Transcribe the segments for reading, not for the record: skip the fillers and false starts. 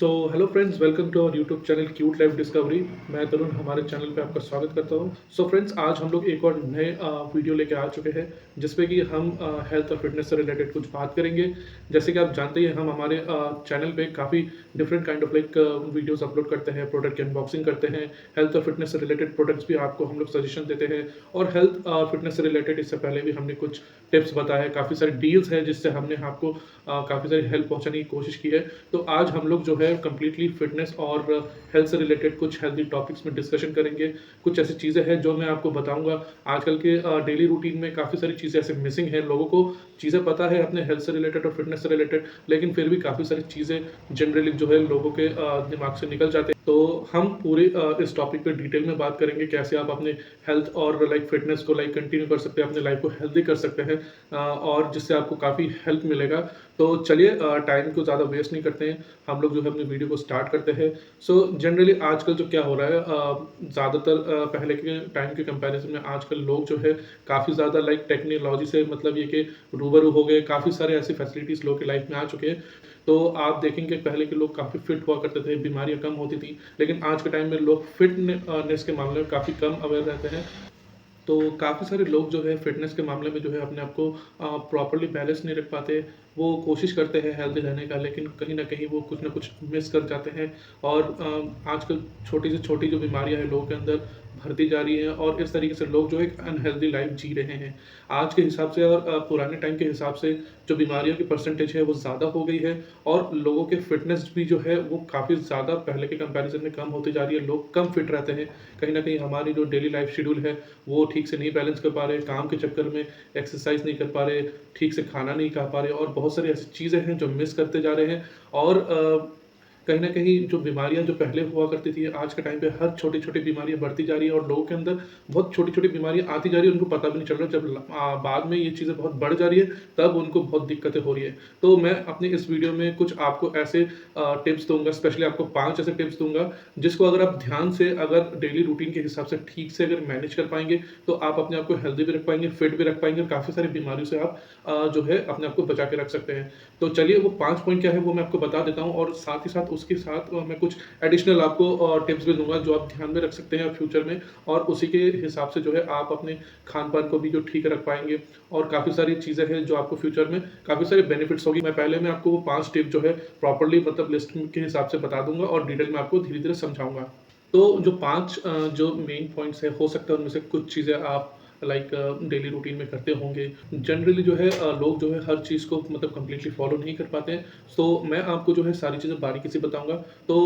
So hello friends, welcome to our YouTube channel cute life discovery. मैं तरुण हमारे channel पे आपका स्वागत करता हूँ। सो फ्रेंड्स, आज हम लोग एक और नए वीडियो लेके आ चुके हैं जिसपे कि हम हेल्थ और फिटनेस से रिलेटेड कुछ बात करेंगे। जैसे कि आप जानते हैं, हम हमारे चैनल पे काफ़ी different kind of like videos upload करते हैं, प्रोडक्ट की अनबॉक्सिंग करते हैं, हेल्थ और फिटनेस से रिलेटेड प्रोडक्ट्स भी आपको हम लोग सजेशन देते हैं। और हेल्थ और फिटनेस से रिलेटेड इससे पहले भी हमने कुछ टिप्स बताए हैं, काफ़ी सारी डील्स हैं जिससे हमने आपको काफ़ी सारी हेल्प पहुँचाने की कोशिश की है। तो आज हम लोग जो है कंप्लीटली फिटनेस और हेल्थ से रिलेटेड कुछ हेल्दी टॉपिक्स में डिस्कशन करेंगे। कुछ ऐसी चीज़ें हैं जो मैं आपको बताऊँगा। आजकल के डेली रूटीन में काफ़ी सारी चीज़ें ऐसे मिसिंग हैं। लोगों को चीज़ें पता है अपने हेल्थ से रिलेटेड और फिटनेस से रिलेटेड, लेकिन फिर भी काफ़ी सारी चीज़ें जनरली जो है लोगों के दिमाग से निकल जाते हैं। तो हम पूरे इस टॉपिक पे डिटेल में बात करेंगे, कैसे आप अपने हेल्थ और लाइक फिटनेस को लाइक कंटिन्यू कर सकते हैं, अपने लाइफ को हेल्दी कर सकते हैं और जिससे आपको काफ़ी हेल्प मिलेगा। तो चलिए टाइम को ज़्यादा वेस्ट नहीं करते हैं, हम लोग जो है अपनी वीडियो को स्टार्ट करते हैं। सो जनरली आजकल जो क्या हो रहा है, ज़्यादातर पहले के टाइम के कंपैरिजन में आजकल लोग जो है काफ़ी ज़्यादा लाइक टेक्नोलॉजी से मतलब ये कि रूबरू हो गए। काफ़ी सारे ऐसी फैसिलिटीज़ लोगों की लाइफ में आ चुके हैं। तो आप देखेंगे पहले के लोग काफ़ी फिट हुआ करते थे, बीमारियाँ कम होती थी, लेकिन आज के टाइम में लोग फिटनेस के मामले में काफ़ी कम अवेयर रहते हैं। तो काफ़ी सारे लोग जो है फ़िटनेस के मामले में जो है अपने आप को प्रॉपर्ली बैलेंस नहीं रख पाते। वो कोशिश करते हैं हेल्दी रहने का, लेकिन कहीं न कहीं वो कुछ न कुछ मिस कर जाते हैं। और आजकल छोटी से छोटी जो बीमारियाँ हैं लोगों के अंदर भरती जा रही हैं, और इस तरीके से लोग जो है एक अनहेल्दी लाइफ़ जी रहे हैं। आज के हिसाब से और पुराने टाइम के हिसाब से जो बीमारियों की परसेंटेज है वो ज़्यादा हो गई है, और लोगों के फ़िटनेस भी जो है वो काफ़ी ज़्यादा पहले के कंपैरिज़न में कम होती जा रही है। लोग कम फिट रहते हैं। कहीं न कहीं हमारी जो डेली लाइफ़ शेड्यूल है वो ठीक से नहीं बैलेंस कर पा रहे, काम के चक्कर में एक्सरसाइज नहीं कर पा रहे, ठीक से खाना नहीं खा पा रहे, और बहुत सारी ऐसी चीज़ें हैं जो मिस करते जा रहे हैं। और कहीं न कहीं जो बीमारियाँ जो पहले हुआ करती थी, आज के टाइम पे हर छोटी-छोटी बीमारियाँ बढ़ती जा रही है, और लोगों के अंदर बहुत छोटी-छोटी बीमारियाँ आती जा रही है, उनको पता भी नहीं चल रहा। जब बाद में ये चीज़ें बहुत बढ़ जा रही है, तब उनको बहुत दिक्कतें हो रही है। तो मैं अपनी इस वीडियो में कुछ आपको ऐसे टिप्स दूँगा, स्पेशली आपको 5 ऐसे टिप्स दूँगा, जिसको अगर आप ध्यान से अगर डेली रूटीन के हिसाब से ठीक से अगर मैनेज कर पाएँगे, तो आप अपने आप को हेल्दी भी रख पाएँगे, फिट भी रख पाएँगे, और काफ़ी सारी बीमारियों से आप जो है अपने आप को बचा के रख सकते हैं। तो चलिए वो 5 पॉइंट क्या है वो मैं आपको बता देता हूँ, और साथ ही साथ उसके साथ मैं कुछ एडिशनल आपको टिप्स भी दूँगा जो आप ध्यान में रख सकते हैं फ्यूचर में, और उसी के हिसाब से जो है आप अपने खान-पान को भी जो ठीक रख पाएँगे, और काफ़ी सारी चीज़ें हैं जो आपको फ्यूचर में काफ़ी सारे बेनिफिट्स होगी। मैं आपको वो 5 टिप जो है प्रॉपर्ली मतलब लिस्ट के हिसाब से बता दूँगा, और डिटेल में आपको धीरे-धीरे समझाऊँगा। तो जो 5 जो मेन पॉइंट्स हैं, हो सकता है उनमें से कुछ चीज़ें आप लाइक डेली रूटीन में करते होंगे। जनरली जो है लोग जो है हर चीज़ को मतलब कंप्लीटली फॉलो नहीं कर पाते हैं। तो मैं आपको जो है सारी चीज़ें बारीकी से बताऊँगा। तो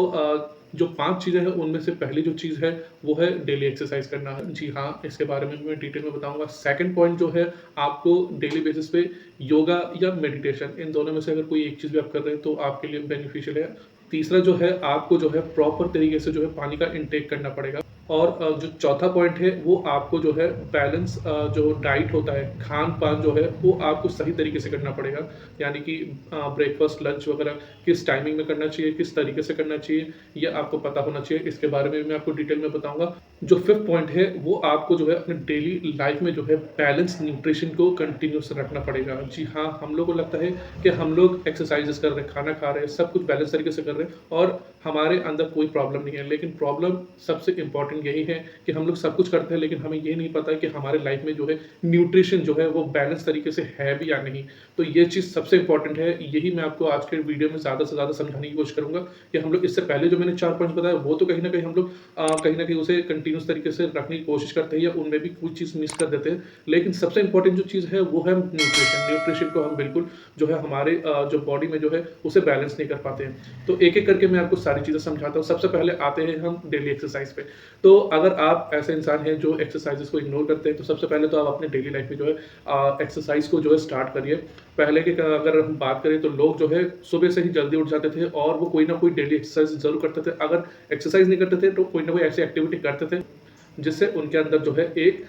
जो 5 चीज़ें हैं उनमें से पहली जो चीज़ है वो है डेली एक्सरसाइज़ करना। जी हाँ, इसके बारे में भी मैं डिटेल में बताऊँगा। सेकंड पॉइंट जो है, आपको डेली बेसिस पे योगा या मेडिटेशन, इन दोनों में से अगर कोई एक चीज़ भी आप कर रहे हैं तो आपके लिए बेनिफिशियल है। तीसरा जो है, आपको जो है प्रॉपर तरीके से जो है पानी का इंटेक करना पड़ेगा। और जो चौथा पॉइंट है वो आपको जो है बैलेंस जो डाइट होता है, खान-पान जो है वो आपको सही तरीके से करना पड़ेगा। यानी कि ब्रेकफ़ास्ट, लंच वगैरह किस टाइमिंग में करना चाहिए, किस तरीके से करना चाहिए, ये आपको पता होना चाहिए। इसके बारे में भी मैं आपको डिटेल में बताऊँगा। जो फिफ्थ पॉइंट है वो आपको जो है अपने डेली लाइफ़ में जो है बैलेंस न्यूट्रिशन को कंटिन्यूअस रखना पड़ेगा। जी हाँ, हम लोग को लगता है कि हम लोग एक्सरसाइज़ेज़ कर रहे हैं, खाना खा रहे हैं, सब कुछ बैलेंस तरीके से कर रहे हैं और हमारे अंदर कोई प्रॉब्लम नहीं है। लेकिन प्रॉब्लम सबसे इम्पोर्टेंट यही है कि हम लोग सब कुछ करते हैं, लेकिन हमें ये नहीं पता कि हमारे लाइफ में जो है न्यूट्रिशन जो है वो बैलेंस तरीके से है भी या नहीं। तो ये चीज़ सबसे इम्पोर्टेंट है। यही मैं आपको आज के वीडियो में ज़्यादा से ज़्यादा समझाने की कोशिश करूँगा कि हम लोग इससे पहले जो मैंने 4 पॉइंट्स बताए वो तो कहीं न कहीं हम लोग कहीं न कहीं उसे कंटीन्यूअस तरीके से रखने की कोशिश करते हैं, या उनमें भी कुछ चीज़ मिस कर देते हैं। लेकिन सबसे इम्पोर्टेंट जो चीज़ है वो है न्यूट्रिशन। न्यूट्रिशन को हम बिल्कुल जो है हमारे जो बॉडी में जो है उसे बैलेंस नहीं कर पाते हैं। तो एक-एक करके मैं आपको सारी चीज़ें समझाता हूँ। सबसे पहले आते हैं हम डेली एक्सरसाइज पे। तो अगर आप ऐसे इंसान हैं जो एक्सरसाइज़ेज़ को इग्नोर करते हैं, तो सबसे पहले तो आप अपने डेली लाइफ में जो है एक्सरसाइज़ को जो है स्टार्ट करिए। पहले के अगर हम बात करें तो लोग जो है सुबह से ही जल्दी उठ जाते थे, और वो कोई ना कोई डेली एक्सरसाइज़ ज़रूर करते थे। अगर एक्सरसाइज़ नहीं करते थे तो कोई ना कोई ऐसी एक्टिविटी करते थे जिससे उनके अंदर जो है एक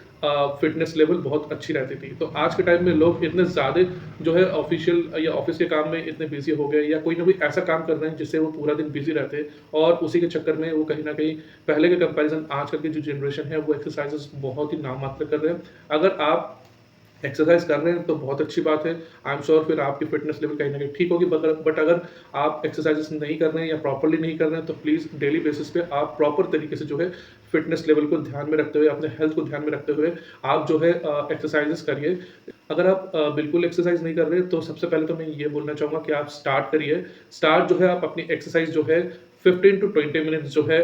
फ़िटनेस लेवल बहुत अच्छी रहती थी। तो आज के टाइम में लोग इतने ज़्यादा जो है ऑफ़िशियल या ऑफ़िस के काम में इतने बिज़ी हो गए, या कोई ना कोई ऐसा काम कर रहे हैं जिससे वो पूरा दिन बिज़ी रहते हैं, और उसी के चक्कर में वो कहीं न कहीं पहले के कंपैरिज़न आजकल की जो जनरेशन है वो एक्सरसाइज़ेज़ बहुत ही नाम मात्र कर रहे हैं। अगर आप एक्सरसाइज कर रहे हैं तो बहुत अच्छी बात है। आई एम श्योर फिर आपकी फिटनेस लेवल कहीं न कहीं ठीक होगी, बट अगर आप एक्सरसाइज़ेस नहीं कर रहे हैं या प्रॉपर्ली नहीं कर रहे हैं तो प्लीज़ डेली बेसिस पे आप प्रॉपर तरीके से जो है फिटनेस लेवल को ध्यान में रखते हुए, अपने हेल्थ को ध्यान में रखते हुए आप जो है एक्सरसाइज़ेस करिए। अगर आप बिल्कुल एक्सरसाइज़ नहीं कर रहे तो सबसे पहले तो मैं ये बोलना चाहूँगा कि आप स्टार्ट करिए। स्टार्ट जो है आप अपनी एक्सरसाइज़ जो है 15 टू 20 मिनट्स जो है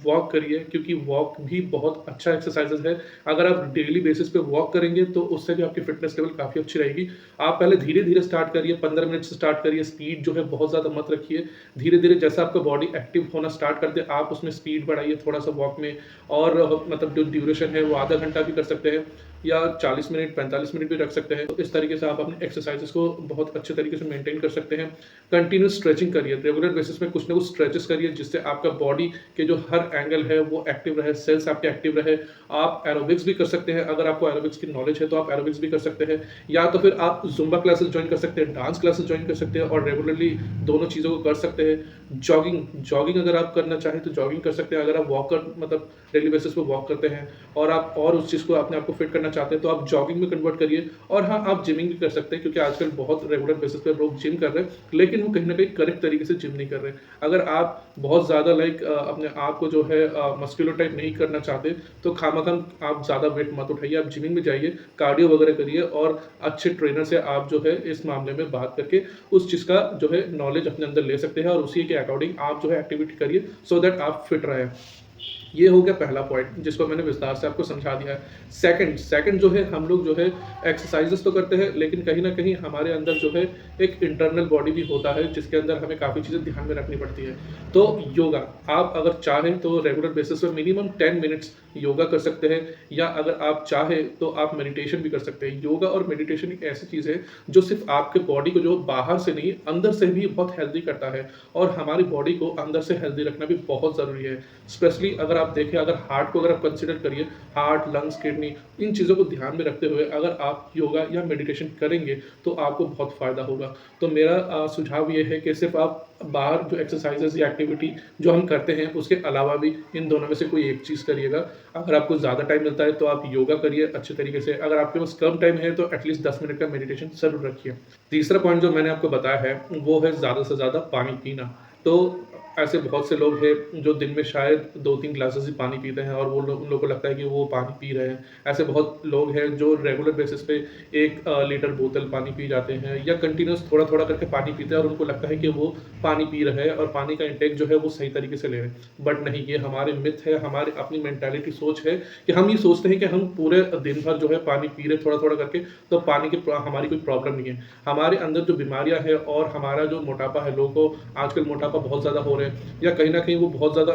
वॉक करिए, क्योंकि वॉक भी बहुत अच्छा एक्सरसाइज़ है। अगर आप डेली बेसिस पे वॉक करेंगे तो उससे भी आपकी फिटनेस लेवल काफ़ी अच्छी रहेगी। आप पहले धीरे-धीरे स्टार्ट करिए, 15 मिनट से स्टार्ट करिए, स्पीड जो है बहुत ज़्यादा मत रखिए। धीरे-धीरे जैसा आपका बॉडी एक्टिव होना स्टार्ट कर दे, आप उसमें स्पीड बढ़ाइए थोड़ा-सा वॉक में, और मतलब जो ड्यूरेशन है वो आधा घंटा भी कर सकते हैं या 40 मिनट, 45 मिनट भी रख सकते हैं। तो इस तरीके से आप अपने एक्सरसाइज़ेज़ को बहुत अच्छे तरीके से मेंटेन कर सकते हैं। कंटिन्यूअस स्ट्रेचिंग करिए, रेगुलर बेसिस पे कुछ ना कुछ स्ट्रेचेस करिए, जिससे आपका बॉडी के जो हर एंगल है वो एक्टिव रहे, सेल्स आपके एक्टिव रहे। आप एरोबिक्स भी कर सकते हैं, अगर आपको एरोबिक्स की नॉलेज है तो आप एरोबिक्स भी कर सकते हैं, या तो फिर आप ज़ुम्बा क्लासेस जॉइन कर सकते हैं, डांस क्लासेस जॉइन कर सकते हैं और रेगुलरली दोनों चीज़ों को कर सकते हैं। जॉगिंग जॉगिंग अगर आप करना चाहें तो जॉगिंग कर सकते हैं। अगर आप वॉकर मतलब डेली बेसिस पे वॉक करते हैं और आप और उस चीज़ को अपने आप को फिट करना चाहते हैं तो आप जॉगिंग में कन्वर्ट करिए। और हाँ, आप जिमिंग भी कर सकते हैं, क्योंकि आजकल बहुत रेगुलर बेसिस पे लोग जिम कर रहे हैं, लेकिन वो कहीं न कहीं करेक्ट तरीके से जिम नहीं कर रहे हैं। अगर आप बहुत ज़्यादा अपने आप को जो है मस्कुलर टाइप नहीं करना चाहते, तो खामख़ाम आप ज़्यादा वेट मत उठाइए, आप जिमिंग में जाइए, कार्डियो वगैरह करिए और अच्छे ट्रेनर से आप जो है इस मामले में बात करके उस चीज़ का जो है नॉलेज अपने अंदर ले सकते हैं और उसी के अकॉर्डिंग आप जो है एक्टिविटी करिए, सो दैट आप फिट रहें। ये हो गया पहला पॉइंट, जिसको मैंने विस्तार से आपको समझा दिया है। सेकंड जो है, हम लोग जो है एक्सरसाइज़ेज़ तो करते हैं, लेकिन कहीं न कहीं हमारे अंदर जो है एक इंटरनल बॉडी भी होता है, जिसके अंदर हमें काफ़ी चीज़ें ध्यान में रखनी पड़ती है। तो योगा, आप अगर चाहें तो रेगुलर बेसिस पे मिनिमम 10 मिनट्स योगा कर सकते हैं, या अगर आप चाहें तो आप मेडिटेशन भी कर सकते हैं। योगा और मेडिटेशन एक ऐसी चीज़ है जो सिर्फ़ आपके बॉडी को जो बाहर से नहीं, अंदर से भी बहुत हेल्दी करता है, और हमारी बॉडी को अंदर से हेल्दी रखना भी बहुत ज़रूरी है। स्पेशली अगर आप देखें, अगर हार्ट को अगर आप कंसीडर करिए, हार्ट, लंग्स, किडनी, इन चीज़ों को ध्यान में रखते हुए अगर आप योगा या मेडिटेशन करेंगे तो आपको बहुत फ़ायदा होगा। तो मेरा सुझाव ये है कि सिर्फ़ आप बाहर जो एक्सरसाइज़ेज़ या एक्टिविटी जो हम करते हैं उसके अलावा भी इन दोनों में से कोई एक चीज़ करिएगा। अगर आपको ज़्यादा टाइम मिलता है तो आप योगा करिए अच्छे तरीके से, अगर आपके पास कम टाइम है तो एटलीस्ट 10 मिनट का मेडिटेशन ज़रूर रखिए। तीसरा पॉइंट जो मैंने आपको बताया है वो है ज़्यादा से ज़्यादा पानी पीना। तो ऐसे बहुत से लोग हैं जो दिन में शायद 2-3 ग्लासेस ही पानी पीते हैं और वो लोग, उन लोगों को लगता है कि वो पानी पी रहे हैं। ऐसे बहुत लोग हैं जो रेगुलर बेसिस पे 1 लीटर बोतल पानी पी जाते हैं, या कंटिन्यूअस थोड़ा-थोड़ा करके पानी पीते हैं और उनको लगता है कि वो पानी पी रहे हैं और पानी का इंटेक जो है वो सही तरीके से ले रहे हैं। बट नहीं, ये हमारे मिथ है, हमारी अपनी मेंटालिटी सोच है कि हम ये सोचते हैं कि हम पूरे दिन भर जो है पानी पी रहे थोड़ा-थोड़ा करके, तो पानी की हमारी कोई प्रॉब्लम नहीं है। हमारे अंदर जो बीमारियाँ हैं और हमारा जो मोटापा है, लोगों को आजकल मोटापा बहुत ज़्यादा हो रहा है, या कहीं न कहीं वो बहुत ज़्यादा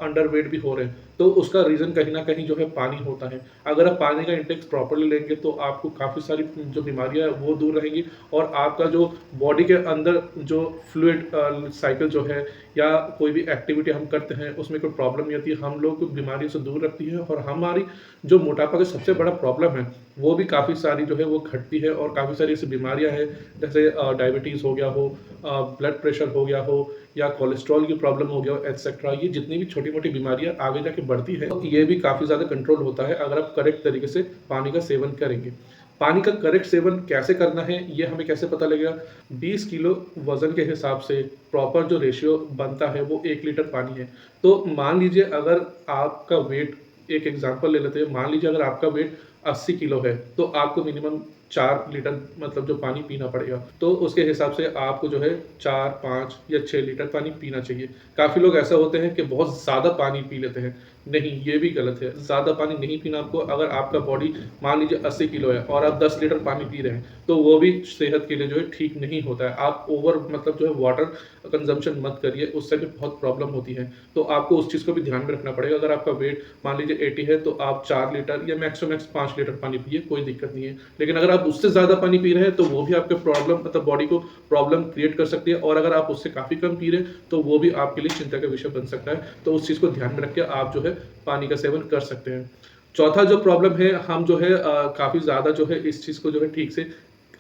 अंडरवेट भी हो रहे हैं, तो उसका रीज़न कहीं न कहीं जो है पानी होता है। अगर आप पानी का इंटेक प्रॉपर्ली लेंगे तो आपको काफ़ी सारी जो बीमारियाँ हैं वो दूर रहेंगी, और आपका जो बॉडी के अंदर जो फ्लूइड साइकिल जो है, या कोई भी एक्टिविटी हम करते हैं उसमें कोई प्रॉब्लम नहीं होती है, हम लोग को बीमारियों से दूर रखती है, और हमारी जो मोटापा का सबसे बड़ा प्रॉब्लम है वो भी काफ़ी सारी जो है वो घटती है, और काफ़ी सारी ऐसी बीमारियाँ हैं जैसे डायबिटीज़ हो गया हो, ब्लड प्रेशर हो गया हो, या कोलेस्ट्रॉल की प्रॉब्लम हो गया हो, एटसेट्रा। ये जितनी भी छोटी-मोटी बीमारियाँ आगे जाके बढ़ती है, तो ये भी काफ़ी ज़्यादा कंट्रोल होता है अगर आप करेक्ट तरीके से पानी का सेवन करेंगे। पानी का करेक्ट सेवन कैसे करना है, ये हमें कैसे पता लगेगा? 20 किलो वज़न के हिसाब से प्रॉपर जो रेशियो बनता है वो 1 लीटर पानी है। तो मान लीजिए अगर आपका वेट, एक एग्ज़ाम्पल ले लेते हैं, मान लीजिए अगर आपका वेट 80 किलो है, तो आपको मिनिमम 4 लीटर मतलब जो पानी पीना पड़ेगा। तो उसके हिसाब से आपको जो है 4, 5 या 6 लीटर पानी पीना चाहिए। काफ़ी लोग ऐसा होते हैं कि बहुत ज़्यादा पानी पी लेते हैं। नहीं, ये भी गलत है। ज़्यादा पानी नहीं पीना आपको। अगर आपका बॉडी मान लीजिए 80 किलो है और आप 10 लीटर पानी पी रहे हैं, तो वो भी सेहत के लिए जो है ठीक नहीं होता है। आप ओवर मतलब जो है वाटर कंज़म्पशन मत करिए, उससे भी बहुत प्रॉब्लम होती है। तो आपको उस चीज़ को भी ध्यान में रखना पड़ेगा। अगर आपका वेट मान लीजिए 80 है, तो आप 4 लीटर या मैक्स टू मैक्स 5 लीटर पानी पिए, कोई दिक्कत नहीं है। लेकिन अगर आप उससे ज़्यादा पानी पी रहे हैं, तो वो भी आपके प्रॉब्लम मतलब बॉडी को प्रॉब्लम क्रिएट कर सकती है, और अगर आप उससे काफ़ी कम पी रहे हैं, तो वो भी आपके लिए चिंता का विषय बन सकता है। तो उस चीज़ को ध्यान में रख के आप जो है पानी का सेवन कर सकते हैं। चौथा जो प्रॉब्लम है, हम जो है काफ़ी ज़्यादा जो है इस चीज़ को जो है ठीक से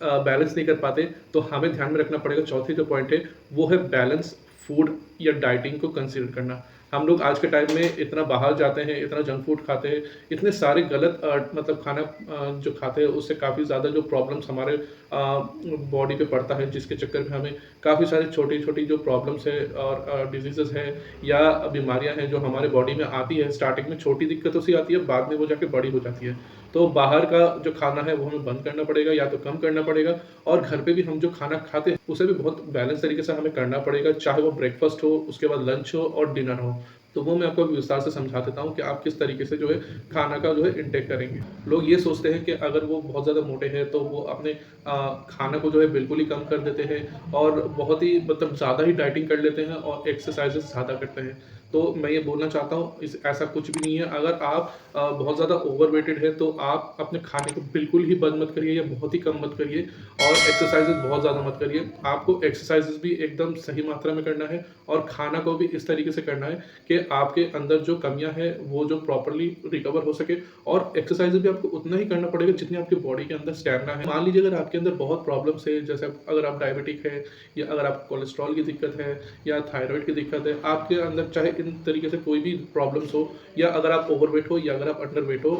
बैलेंस नहीं कर पाते, तो हमें ध्यान में रखना पड़ेगा। चौथी जो पॉइंट है वो है बैलेंस फूड या डाइटिंग को कंसीडर करना। हम लोग आज के टाइम में इतना बाहर जाते हैं, इतना जंक फूड खाते हैं, इतने सारे गलत मतलब खाना जो खाते हैं उससे काफ़ी ज़्यादा जो प्रॉब्लम्स हमारे बॉडी पे पड़ता है, जिसके चक्कर में हमें काफ़ी सारी छोटी-छोटी जो प्रॉब्लम्स है और डिजीज़ेज़ हैं या बीमारियाँ हैं जो हमारे बॉडी में आती है। स्टार्टिंग में छोटी दिक्कतों से आती है, बाद में वो जाके बड़ी हो जाती है। तो बाहर का जो खाना है वो हमें बंद करना पड़ेगा या तो कम करना पड़ेगा, और घर पे भी हम जो खाना खाते हैं उसे भी बहुत बैलेंस तरीके से हमें करना पड़ेगा, चाहे वो ब्रेकफ़ास्ट हो, उसके बाद लंच हो और डिनर हो। तो वो मैं आपको अभी विस्तार से समझा देता हूँ कि आप किस तरीके से जो है खाना का जो है इंटेक करेंगे। लोग ये सोचते हैं कि अगर वो बहुत ज़्यादा मोटे हैं तो वो अपने खाना को जो है बिल्कुल ही कम कर देते हैं और बहुत ही मतलब ज़्यादा ही डाइटिंग कर लेते हैं और एक्सरसाइज़ेज़ ज़्यादा करते हैं। तो मैं ये बोलना चाहता हूँ इस ऐसा कुछ भी नहीं है। अगर आप बहुत ज़्यादा ओवरवेटेड है तो आप अपने खाने को बिल्कुल ही बंद मत करिए या बहुत ही कम मत करिए, और एक्सरसाइज़ेज़ बहुत ज़्यादा मत करिए। आपको एक्सरसाइज़ेज़ भी एकदम सही मात्रा में करना है और खाना को भी इस तरीके से करना है कि आपके अंदर जो कमियाँ हैं वो जो प्रॉपर्ली रिकवर हो सके, और एक्सरसाइज़ भी आपको उतना ही करना पड़ेगा जितनी आपकी बॉडी के अंदर स्टैमिना है। मान लीजिए अगर आपके अंदर बहुत प्रॉब्लम्स है, जैसे अगर आप डायबिटिक है या अगर आपको कोलेस्ट्रॉल की दिक्कत है या थायरॉइड की दिक्कत है, आपके अंदर चाहे इन तरीके से कोई भी प्रॉब्लम्स हो, या अगर आप ओवरवेट हो या अगर आप अंडरवेट हो,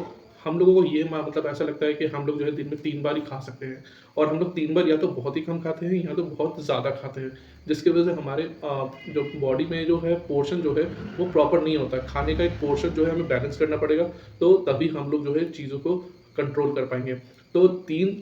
हम लोगों को ये मतलब ऐसा लगता है कि हम लोग जो है दिन में 3 बार ही खा सकते हैं, और हम लोग 3 बार या तो बहुत ही कम खाते हैं या तो बहुत ज़्यादा खाते हैं। जिसकी वज़ह से हमारे जो बॉडी में जो है पोर्शन जो है वो प्रॉपर नहीं होता है। खाने का एक पोर्शन जो है हमें बैलेंस करना पड़ेगा, तो तभी हम लोग जो है चीज़ों को कंट्रोल कर पाएँगे। तो 3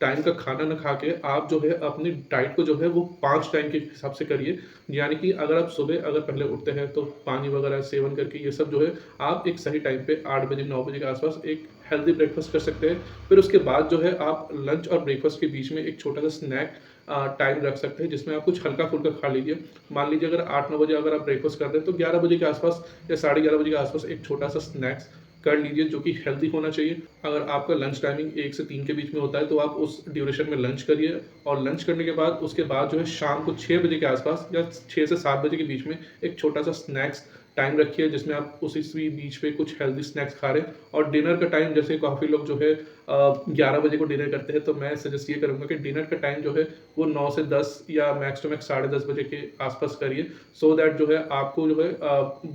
टाइम का खाना ना खा के आप जो है अपनी डाइट को जो है वो 5 टाइम के हिसाब से करिए। यानी कि अगर आप सुबह अगर पहले उठते हैं तो पानी वगैरह सेवन करके ये सब जो है आप एक सही टाइम पे 8 बजे 9 बजे के आस-पास एक हेल्दी ब्रेकफ़ास्ट कर सकते हैं। फिर उसके बाद जो है आप लंच और ब्रेकफ़ास्ट के बीच में एक छोटा-सा स्नैक टाइम रख सकते हैं, जिसमें आप कुछ हल्का-फुल्का खा लीजिए। मान लीजिए अगर 8-9 बजे अगर आप ब्रेकफ़ास्ट कर रहे हैं तो 11 बजे के आस-पास या साढ़े 11 बजे के आस-पास एक छोटा-सा स्नैक्स कर लीजिए जो कि हेल्दी होना चाहिए। अगर आपका लंच टाइमिंग 1 से 3 के बीच में होता है तो आप उस ड्यूरेशन में लंच करिए, और लंच करने के बाद उसके बाद जो है शाम को 6 बजे के आस-पास या 6 से 7 बजे के बीच में एक छोटा-सा स्नैक्स टाइम रखिए, जिसमें आप उसी बीच पे कुछ हेल्दी स्नैक्स खा रहे हैं। और डिनर का टाइम, जैसे काफ़ी लोग जो है 11 बजे को डिनर करते हैं, तो मैं सजेस्ट ये करूँगा कि डिनर का टाइम जो है वो 9 से 10 या मैक्स टू मैक्स साढ़े 10 बजे के आस-पास करिए, सो दैट जो है आपको जो है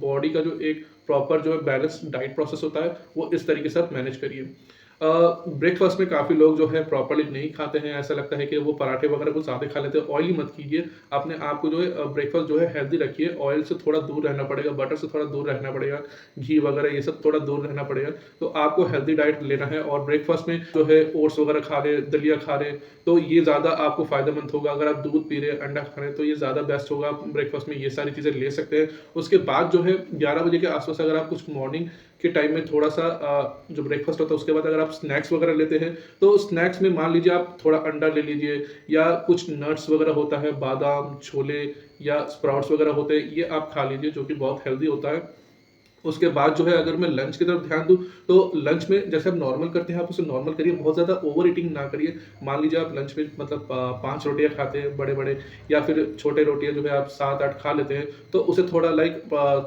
बॉडी का जो एक प्रॉपर जो है बैलेंस डाइट प्रोसेस होता है वो इस तरीके से आप मैनेज करिए। ब्रेकफ़ास्ट में काफ़ी लोग जो है प्रॉपर्ली नहीं खाते हैं, ऐसा लगता है कि वो पराठे वगैरह कुछ ज़्यादा खा लेते हैं। ऑयली मत कीजिए, अपने आप को जो है ब्रेकफ़ास्ट जो है हेल्दी रखिए, ऑयल से थोड़ा दूर रहना पड़ेगा, बटर से थोड़ा दूर रहना पड़ेगा, घी वगैरह ये सब थोड़ा दूर रहना पड़ेगा। तो आपको हेल्दी डाइट लेना है, और ब्रेकफ़ास्ट में जो है ओट्स वगैरह खा रहे हैं, दलिया खा रहे हैं, तो ये ज़्यादा आपको फ़ायदेमंद होगा। अगर आप दूध पी रहे हैं, अंडा खा रहे हैं, तो ये ज़्यादा बेस्ट होगा। आप ब्रेकफ़ास्ट में ये सारी चीज़ें ले सकते हैं। उसके बाद जो है 11 बजे के आस-पास अगर आप कुछ मॉर्निंग के टाइम में थोड़ा-सा जो ब्रेकफ़ास्ट होता है उसके बाद अगर आप स्नैक्स वगैरह लेते हैं, तो स्नैक्स में मान लीजिए आप थोड़ा अंडा ले लीजिए, या कुछ नट्स वगैरह होता है, बादाम, छोले या स्प्राउट्स वगैरह होते हैं, ये आप खा लीजिए जो कि बहुत हेल्दी होता है। उसके बाद जो है अगर मैं लंच की तरफ ध्यान दूँ, तो लंच में जैसे आप नॉर्मल करते हैं, आप उसे नॉर्मल करिए, बहुत ज़्यादा ओवर ईटिंग ना करिए। मान लीजिए आप लंच में मतलब 5 रोटियाँ खाते हैं बड़े-बड़े, या फिर छोटे रोटियाँ जो है आप 7-8 खा लेते हैं, तो उसे थोड़ा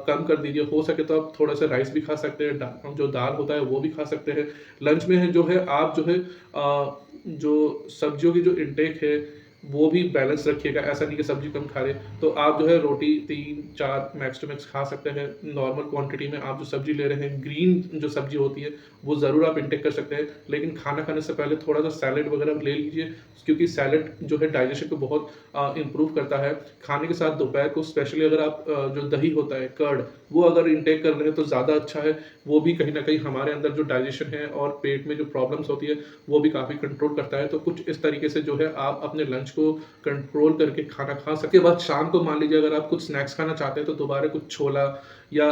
कम कर दीजिए। हो सके तो आप थोड़ा-सा राइस भी खा सकते हैं, जो दाल होता है वो भी खा सकते हैं। लंच में है जो है आप जो है जो सब्जियों की जो इंटेक है वो भी बैलेंस रखिएगा। ऐसा नहीं कि सब्ज़ी कम खा रहे हैं, तो आप जो है रोटी 3-4 मैक्स टू मैक्स खा सकते हैं। नॉर्मल क्वांटिटी में आप जो सब्ज़ी ले रहे हैं, ग्रीन जो सब्ज़ी होती है, वो ज़रूर आप इंटेक कर सकते हैं। लेकिन खाना खाने से पहले थोड़ा-सा सैलेड वगैरह ले लीजिए, क्योंकि सैलेड जो है डाइजेशन को बहुत इम्प्रूव करता है। खाने के साथ दोपहर को स्पेशली अगर आप जो दही होता है, कर्ड, वो अगर इंटेक कर रहे हैं तो ज़्यादा अच्छा है। वो भी कहीं न कहीं हमारे अंदर जो डाइजेशन है और पेट में जो प्रॉब्लम्स होती है, वो भी काफ़ी कंट्रोल करता है। तो कुछ इस तरीके से जो है आप अपने लंच को कंट्रोल करके खाना खा सकते हैं। बाद शाम को मान लीजिए अगर आप कुछ स्नैक्स खाना चाहते हैं तो दोबारा कुछ छोला, या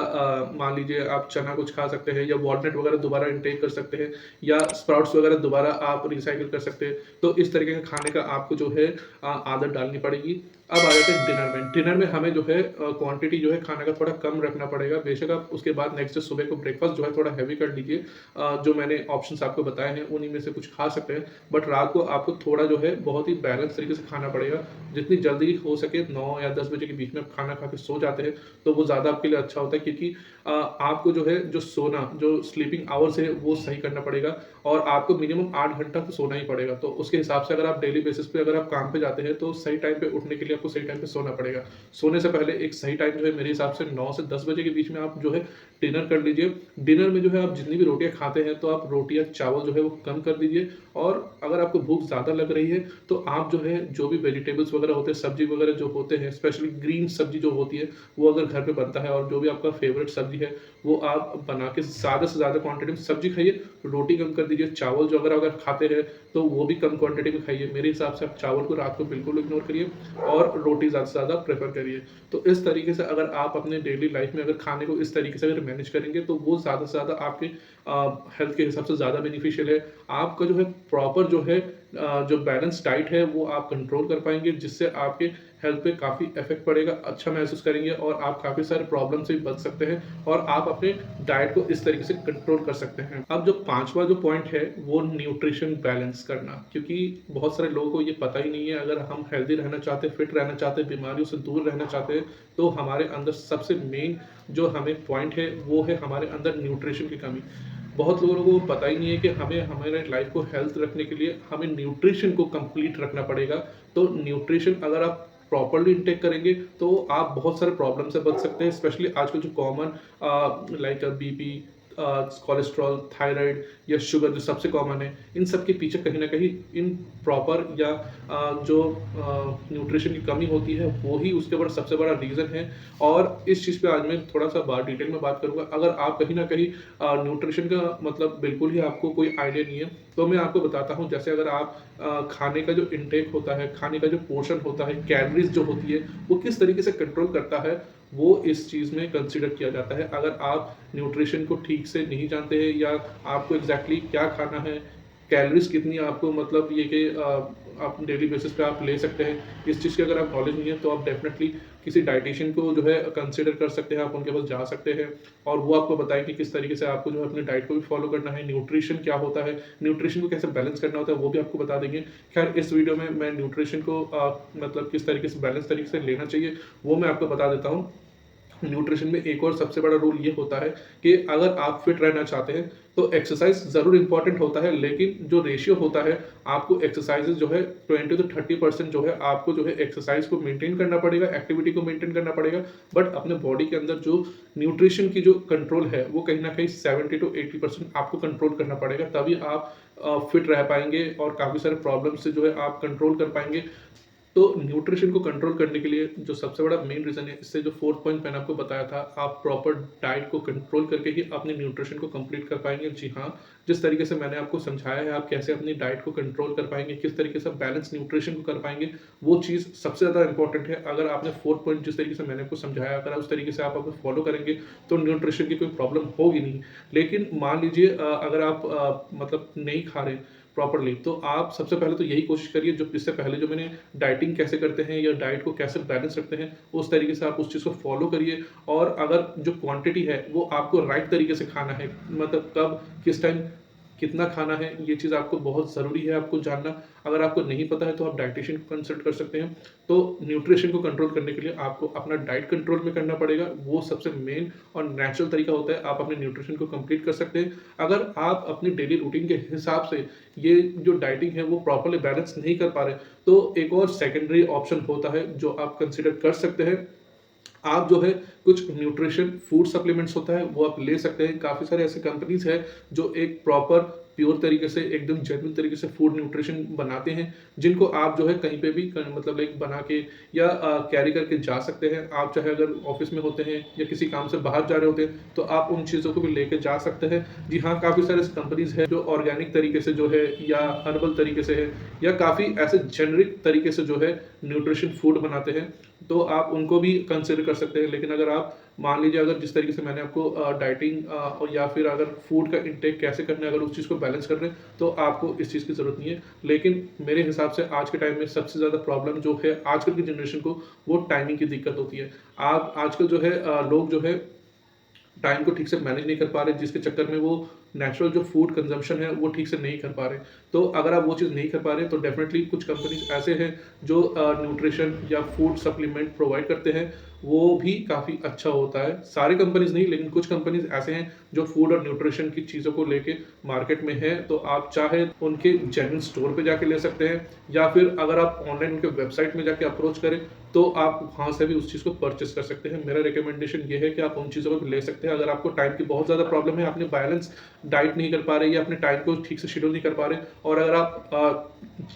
मान लीजिए आप चना कुछ खा सकते हैं, या वॉलनट वगैरह दोबारा इंटेक कर सकते हैं, या स्प्राउट्स वगैरह दोबारा आप रिसाइकिल कर सकते हैं। तो इस तरीके का खाने का आपको जो है आदत डालनी पड़ेगी। अब आ जाते हैं डिनर में। डिनर में हमें जो है क्वांटिटी जो है खाने का थोड़ा कम रखना पड़ेगा। बेशक आप उसके बाद नेक्स्ट डे सुबह को ब्रेकफ़ास्ट जो है थोड़ा हेवी कर लीजिए। जो मैंने ऑप्शंस आपको बताए हैं उन्हीं में से कुछ खा सकते हैं। बट रात को आपको थोड़ा जो है बहुत ही बैलेंस तरीके से खाना पड़ेगा। जितनी जल्दी हो सके 9 या 10 बजे के बीच में आप खाना खा के सो जाते हैं, तो वो ज़्यादा आपके लिए अच्छा होता है, क्योंकि आपको जो है जो सोना, जो स्लीपिंग आवर्स है वो सही करना पड़ेगा और आपको मिनिमम 8 घंटा तो सोना ही पड़ेगा। तो उसके हिसाब से अगर आप डेली बेसिस पे अगर आप काम पे जाते हैं तो सही टाइम पे उठने के लिए आपको सही टाइम पे सोना पड़ेगा। सोने से पहले एक सही टाइम जो है मेरे हिसाब से 9 से 10 बजे के बीच में आप जो है डिनर कर लीजिए। डिनर में जो है आप जितनी भी रोटियाँ खाते हैं तो आप रोटियाँ, चावल जो है वो कम कर दीजिए और अगर आपको भूख ज़्यादा लग रही है तो आप जो है जो भी वेजिटेबल्स वगैरह होते हैं, सब्ज़ी वगैरह जो होते हैं, स्पेशली ग्रीन सब्ज़ी जो होती है, वो अगर घर पे बनता है और जो भी आपका फ़ेवरेट सब्ज़ी है, वो आप बना के ज़्यादा से ज़्यादा क्वांटिटी में सब्ज़ी खाइए, रोटी कम कर दीजिए, चावल जो अगर खाते हैं तो वो भी कम क्वांटिटी में खाइए। मेरे हिसाब से आप चावल को रात को बिल्कुल इग्नोर करिए और रोटी ज़्यादा से ज़्यादा प्रेफ़र करिए। तो इस तरीके से अगर आप अपने डेली लाइफ़ में अगर खाने को इस तरीके से अगर मैनेज करेंगे तो वो ज़्यादा से ज़्यादा आपके हेल्थ के हिसाब से ज़्यादा बेनिफिशियल है। आपका जो है प्रॉपर जो है जो बैलेंस डाइट है वो आप कंट्रोल कर पाएँगे, जिससे आपके हेल्थ पे काफ़ी इफ़ेक्ट पड़ेगा, अच्छा महसूस करेंगे और आप काफ़ी सारे प्रॉब्लम से भी बच सकते हैं और आप अपने डाइट को इस तरीके से कंट्रोल कर सकते हैं। अब जो 5वां जो पॉइंट है वो न्यूट्रिशन बैलेंस करना, क्योंकि बहुत सारे लोगों को ये पता ही नहीं है। अगर हम हेल्दी रहना चाहते हैं, फिट रहना चाहते हैं, बीमारियों से दूर रहना चाहते हैं, तो हमारे अंदर सबसे मेन जो हमें पॉइंट है वो है हमारे अंदर न्यूट्रिशन की कमी। बहुत लोगों को पता ही नहीं है कि हमें हमारे लाइफ को हेल्थ रखने के लिए हमें न्यूट्रिशन को कंप्लीट रखना पड़ेगा। तो न्यूट्रिशन अगर आप प्रॉपर्ली इनटेक करेंगे तो आप बहुत सारे प्रॉब्लम से बच सकते हैं, स्पेशली आजकल जो common like BP, cholesterol, thyroid या शुगर जो सबसे कॉमन है, इन सब के पीछे कहीं न कहीं इन प्रॉपर या जो न्यूट्रिशन की कमी होती है, वो ही उसके बड़ा सबसे बड़ा रीज़न है। और इस चीज़ पे आज मैं थोड़ा-सा डिटेल में बात करूँगा। अगर आप कहीं न कहीं न्यूट्रिशन का मतलब बिल्कुल ही आपको कोई आइडिया नहीं है, तो मैं आपको बताता हूँ। जैसे अगर आप खाने का जो इंटेक होता है, खाने का जो पोर्शन होता है, कैलोरीज़ जो होती है, वो किस तरीके से कंट्रोल करता है, वो इस चीज़ में कंसीडर किया जाता है। अगर आप न्यूट्रिशन को ठीक से नहीं जानते हैं या आपको एग्ज़ैक्टली क्या खाना है, कैलोरीज़ कितनी आपको मतलब ये कि आप डेली बेसिस पे आप ले सकते हैं, इस चीज़ की अगर आप नॉलेज नहीं है तो आप डेफ़िनेटली किसी डायटीशियन को जो है कंसीडर कर सकते हैं, आप उनके पास जा सकते हैं और वो आपको बताएँगे कि किस तरीके से आपको जो है अपनी डाइट को भी फ़ॉलो करना है, न्यूट्रिशन क्या होता है, न्यूट्रिशन को कैसे बैलेंस करना होता है, वो भी आपको बता देंगे। ख़ैर इस वीडियो में मैं न्यूट्रिशन को मतलब किस तरीके से बैलेंस तरीके से लेना चाहिए, वो मैं आपको बता देता हूँ। न्यूट्रिशन में एक और सबसे बड़ा रूल ये होता है कि अगर आप फिट रहना चाहते हैं तो एक्सरसाइज ज़रूर इंपॉर्टेंट होता है, लेकिन जो रेशियो होता है आपको एक्सरसाइजेज जो है 20 to 30% जो है आपको जो है एक्सरसाइज को मेंटेन करना पड़ेगा, एक्टिविटी को मेंटेन करना पड़ेगा। बट अपने बॉडी के अंदर जो न्यूट्रिशन की जो कंट्रोल है वो कहीं ना कहीं 70 to 80% आपको कंट्रोल करना पड़ेगा, तभी आप फिट रह पाएंगे और काफ़ी सारे प्रॉब्लम से जो है आप कंट्रोल कर पाएंगे। तो न्यूट्रिशन को कंट्रोल करने के लिए जो सबसे बड़ा मेन रीज़न है, इससे जो 4th पॉइंट मैंने आपको बताया था, आप प्रॉपर डाइट को कंट्रोल करके ही अपने न्यूट्रिशन को कंप्लीट कर पाएँगे। जी हाँ, जिस तरीके से मैंने आपको समझाया है, आप कैसे अपनी डाइट को कंट्रोल कर पाएँगे, किस तरीके से बैलेंस न्यूट्रिशन को कर पाएँगे, वो चीज़ सबसे ज़्यादा इंपॉर्टेंट है। अगर आपने 4th पॉइंट जिस तरीके से मैंने आपको समझाया, अगर उस तरीके से आप अगर फॉलो करेंगे, तो न्यूट्रिशन की कोई प्रॉब्लम होगी नहीं। लेकिन मान लीजिए अगर आप मतलब नहीं खा रहे प्रॉपर्ली, तो आप सबसे पहले तो यही कोशिश करिए, जो इससे पहले जो मैंने डाइटिंग कैसे करते हैं या डाइट को कैसे बैलेंस रखते हैं, उस तरीके से आप उस चीज़ को फॉलो करिए। और अगर जो क्वांटिटी है वो आपको राइट तरीके से खाना है, मतलब कब किस टाइम कितना खाना है, ये चीज़ आपको बहुत ज़रूरी है आपको जानना। अगर आपको नहीं पता है तो आप डायटीशियन को कंसल्ट कर सकते हैं। तो न्यूट्रिशन को कंट्रोल करने के लिए आपको अपना डाइट कंट्रोल में करना पड़ेगा, वो सबसे मेन और नेचुरल तरीका होता है, आप अपने न्यूट्रिशन को कंप्लीट कर सकते हैं। अगर आप अपनी डेली रूटीन के हिसाब से ये जो डाइटिंग है वो प्रॉपर्ली बैलेंस नहीं कर पा रहे, तो एक और सेकेंडरी ऑप्शन होता है जो आप कंसिडर कर सकते हैं। आप जो है कुछ न्यूट्रिशन फूड सप्लीमेंट्स होता है वो आप ले सकते हैं। काफ़ी सारे ऐसे कंपनीज़ हैं जो एक प्रॉपर प्योर तरीके से एकदम जेन्युइन तरीके से फूड न्यूट्रिशन बनाते हैं, जिनको आप जो है कहीं पे भी मतलब लाइक बना के या कैरी करके जा सकते हैं। आप चाहे अगर ऑफिस में होते हैं या किसी काम से बाहर जा रहे होते हैं तो आप उन चीज़ों को भी लेके जा सकते हैं। जी हाँ, काफ़ी सारे कंपनीज़ हैं जो ऑर्गेनिक तरीके से जो है या हर्बल तरीके से है या काफ़ी ऐसे जेनेरिक तरीके से जो है न्यूट्रिशन फूड बनाते हैं, तो आप उनको भी कंसिडर कर सकते हैं। लेकिन अगर आप मान लीजिए अगर जिस तरीके से मैंने आपको डाइटिंग और या फिर अगर फूड का इंटेक कैसे करना है, अगर उस चीज़ को बैलेंस कर रहे हैं तो आपको इस चीज़ की ज़रूरत नहीं है। लेकिन मेरे हिसाब से आज के टाइम में सबसे ज़्यादा प्रॉब्लम जो है आजकल की जनरेशन को, वो टाइमिंग की दिक्कत होती है। आप आजकल जो है लोग जो है टाइम को ठीक से मैनेज नहीं कर पा रहे, जिसके चक्कर में वो नेचुरल जो फूड कंजम्पशन है वो ठीक से नहीं कर पा रहे। तो अगर आप वो चीज़ नहीं कर पा रहे तो डेफिनेटली कुछ कंपनीज ऐसे हैं जो न्यूट्रिशन या फूड सप्लीमेंट प्रोवाइड करते हैं, वो भी काफ़ी अच्छा होता है। सारी कंपनीज़ नहीं, लेकिन कुछ कंपनीज़ ऐसे हैं जो फूड और न्यूट्रिशन की चीज़ों को लेके मार्केट में हैं, तो आप चाहे उनके जेन्युइन स्टोर पे जाके ले सकते हैं, या फिर अगर आप ऑनलाइन उनके वेबसाइट में जाके अप्रोच करें, तो आप वहाँ से भी उस चीज़ को परचेज़ कर सकते हैं। मेरा रिकमेंडेशन ये है कि आप उन चीज़ों को भी ले सकते हैं। अगर आपको टाइम की बहुत ज़्यादा प्रॉब्लम है, आपने बैलेंस डाइट नहीं कर पा रहे या अपने टाइम को ठीक से शेड्यूल नहीं कर पा रहे, और अगर आप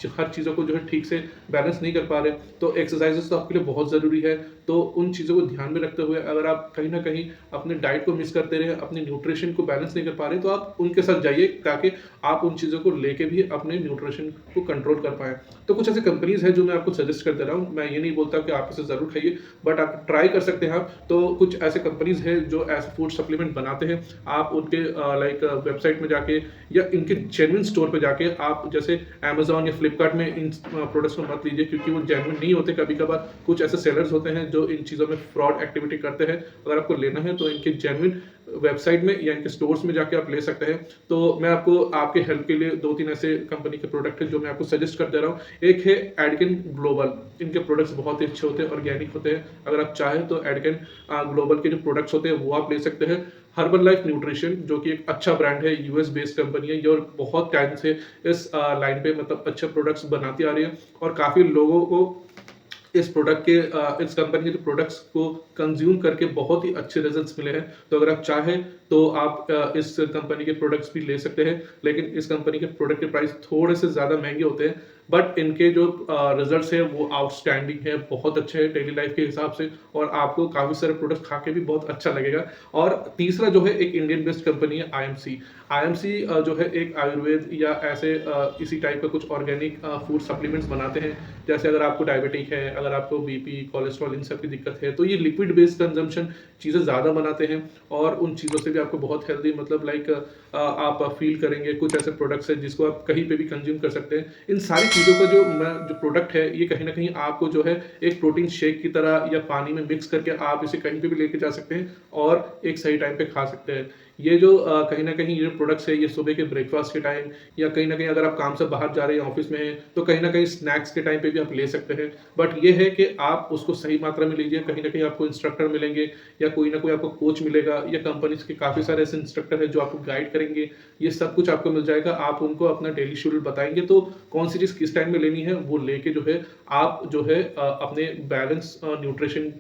हर चीज़ों को जो है ठीक से बैलेंस नहीं कर पा रहे, तो एक्सरसाइज़ेज़ तो आपके लिए बहुत ज़रूरी है। तो उन चीज़ों को ध्यान में रखते हुए अगर आप कहीं न कहीं अपने डाइट को मिस करते रहे, अपनी न्यूट्रिशन को बैलेंस नहीं कर पा रहे, तो आप उनके साथ जाइए, ताकि आप उन चीज़ों को लेके भी अपने न्यूट्रिशन को कंट्रोल कर पाएँ। तो कुछ ऐसी कंपनीज़ हैं जो मैं आपको सजेस्ट कर दे रहा हूँ। मैं ये नहीं बोलता कि आप इसे ज़रूर खाइए, बट आप ट्राई कर सकते हैं आप। तो कुछ ऐसे कंपनीज़ हैं जो ऐसे फूड सप्लीमेंट बनाते हैं। आप उनके वेबसाइट में जाके या इनके जेन्युइन स्टोर पे जाके, आप जैसे अमेज़न या फ्लिपकार्ट में इन प्रोडक्ट्स को मत लीजिए, क्योंकि वो जेन्युइन नहीं होते। कभी-कभार कुछ ऐसे सेलर्स होते हैं जो इन चीज़ों में फ्रॉड एक्टिविटी करते हैं। अगर आपको लेना है तो इनके जेन्युइन वेबसाइट में या इनके स्टोर्स में जाके आप ले सकते हैं। तो मैं आपको आपके हेल्प के लिए 2-3 ऐसे कंपनी के प्रोडक्ट हैं जो मैं आपको सजेस्ट कर दे रहा हूँ। एक है एडकिन ग्लोबल। इनके प्रोडक्ट्स बहुत ही अच्छे होते हैं, ऑर्गेनिक होते हैं। अगर आप चाहें तो एडकिन ग्लोबल के जो प्रोडक्ट्स होते हैं वो आप ले सकते हैं। हर्बल लाइफ न्यूट्रिशन, जो कि एक अच्छा ब्रांड है, यूएस बेस्ड कंपनी है ये, और बहुत टाइम से इस लाइन पे मतलब अच्छे प्रोडक्ट्स बनाती आ रही है, और काफ़ी लोगों को इस कंपनी के जो प्रोडक्ट्स को कंज्यूम करके बहुत ही अच्छे रिजल्ट्स मिले हैं। तो अगर आप चाहें तो आप इस कंपनी के प्रोडक्ट्स भी ले सकते हैं, लेकिन इस कंपनी के प्रोडक्ट के प्राइस थोड़े से ज़्यादा महंगे होते हैं, बट इनके जो रिजल्ट्स हैं वो आउटस्टैंडिंग है, बहुत अच्छे हैं डेली लाइफ के हिसाब से, और आपको काफ़ी सारे प्रोडक्ट्स खा के भी बहुत अच्छा लगेगा। और तीसरा जो है, एक इंडियन बेस्ड कंपनी है आईएमसी। आईएमसी जो है एक आयुर्वेद या ऐसे इसी टाइप का कुछ ऑर्गेनिक फूड सप्लीमेंट्स बनाते हैं। जैसे अगर आपको डायबिटिक है, अगर आपको बीपी, कोलेस्ट्रॉल, इन सब की दिक्कत है, तो ये लिक्विड बेस्ड कंजम्पशन चीज़ें ज़्यादा बनाते हैं, और उन चीज़ों से भी आपको बहुत हेल्दी मतलब आप फील करेंगे। कुछ ऐसे प्रोडक्ट्स हैं जिसको आप कहीं पे भी कंज्यूम कर सकते हैं। इन सारी चीज़ों का जो प्रोडक्ट है, ये कहीं न कहीं आपको जो है एक प्रोटीन शेक की तरह या पानी में मिक्स करके आप इसे कहीं पे भी लेके जा सकते हैं, और एक सही टाइम पे खा सकते हैं। ये जो कहीं न कहीं ये प्रोडक्ट्स है, ये सुबह के ब्रेकफ़ास्ट के टाइम, या कहीं न कहीं अगर आप काम से बाहर जा रहे हैं, ऑफ़िस में हैं, तो कहीं न कहीं स्नैक्स के टाइम पे भी आप ले सकते हैं। बट ये है कि आप उसको सही मात्रा में लीजिए। कहीं न कहीं आपको इंस्ट्रक्टर मिलेंगे, या कोई न कोई आपको कोच मिलेगा, या कंपनीज़ के काफ़ी सारे ऐसे इंस्ट्रक्टर हैं जो आपको गाइड करेंगे। ये सब कुछ आपको मिल जाएगा। आप उनको अपना डेली शेड्यूल बताएँगे, तो कौन-सी चीज़ किस टाइम में लेनी है, वो लेके जो है आप जो है अपने बैलेंस न्यूट्रिशन,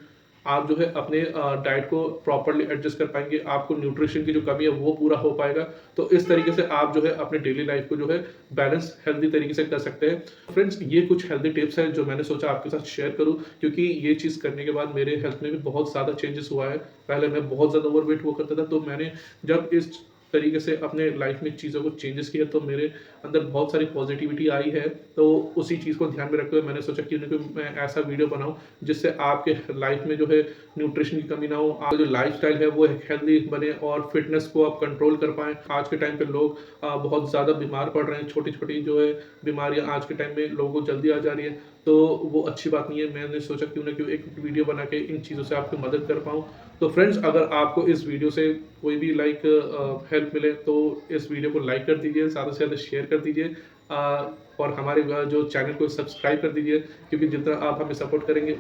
आप जो है अपने डाइट को प्रॉपर्ली एडजस्ट कर पाएँगे। आपको न्यूट्रिशन की जो कमी है वो पूरा हो पाएगा। तो इस तरीके से आप जो है अपने डेली लाइफ़ को जो है बैलेंस हेल्दी तरीके से कर सकते हैं। फ्रेंड्स, ये कुछ हेल्दी टिप्स हैं जो मैंने सोचा आपके साथ शेयर करूँ, क्योंकि ये चीज़ करने के बाद मेरे हेल्थ में भी बहुत ज़्यादा चेंजेस हुआ है। पहले मैं बहुत ज़्यादा ओवरवेट हुआ करता था, तो मैंने जब इस तरीके से अपने लाइफ में चीज़ों को चेंजेस किया, तो मेरे अंदर बहुत सारी पॉजिटिविटी आई है। तो उसी चीज़ को ध्यान में रखते हुए मैंने सोचा क्यों ना कोई मैं ऐसा वीडियो बनाऊँ जिससे आपके लाइफ में जो है न्यूट्रिशन की कमी ना हो, आपका जो लाइफ़स्टाइल है वो हेल्दी बने, और फिटनेस को आप कंट्रोल कर पाएँ। आज के टाइम पे लोग बहुत ज़्यादा बीमार पड़ रहे हैं, छोटी-छोटी जो है बीमारियाँ आज के टाइम में लोगों को जल्दी आ जा रही है, तो वो अच्छी बात नहीं है। मैंने सोचा क्यों ना क्यों एक वीडियो बना के इन चीज़ों से आपकी मदद कर पाऊँ। तो फ्रेंड्स, अगर आपको इस वीडियो से कोई भी हेल्प मिले, तो इस वीडियो को लाइक कर दीजिए, ज़्यादा से ज़्यादा शेयर कर दीजिए, और हमारे जो चैनल को सब्सक्राइब कर दीजिए, क्योंकि जितना आप हमें सपोर्ट करेंगे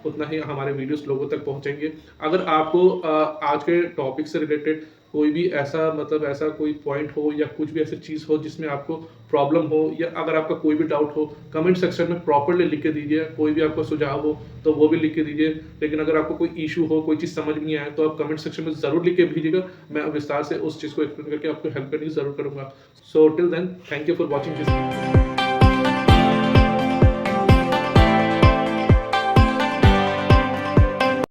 उतना ही हमारे वीडियोस लोगों तक पहुंचेंगे। अगर आपको आज के टॉपिक से रिलेटेड कोई भी ऐसा कोई पॉइंट हो, या कुछ भी ऐसी चीज़ हो जिसमें आपको प्रॉब्लम हो, या अगर आपका कोई भी डाउट हो, कमेंट सेक्शन में प्रॉपर्ली लिख के दीजिए। कोई भी आपका सुझाव हो तो वो भी लिख के दीजिए। लेकिन अगर आपको कोई इश्यू हो, कोई चीज़ समझ में नहीं आए, तो आप कमेंट सेक्शन में ज़रूर लिख के भेजिएगा। मैं विस्तार से उस चीज़ को एक्सप्लेन करके आपको हेल्प करने की ज़रूर करूँगा। So till then, thank you for watching this.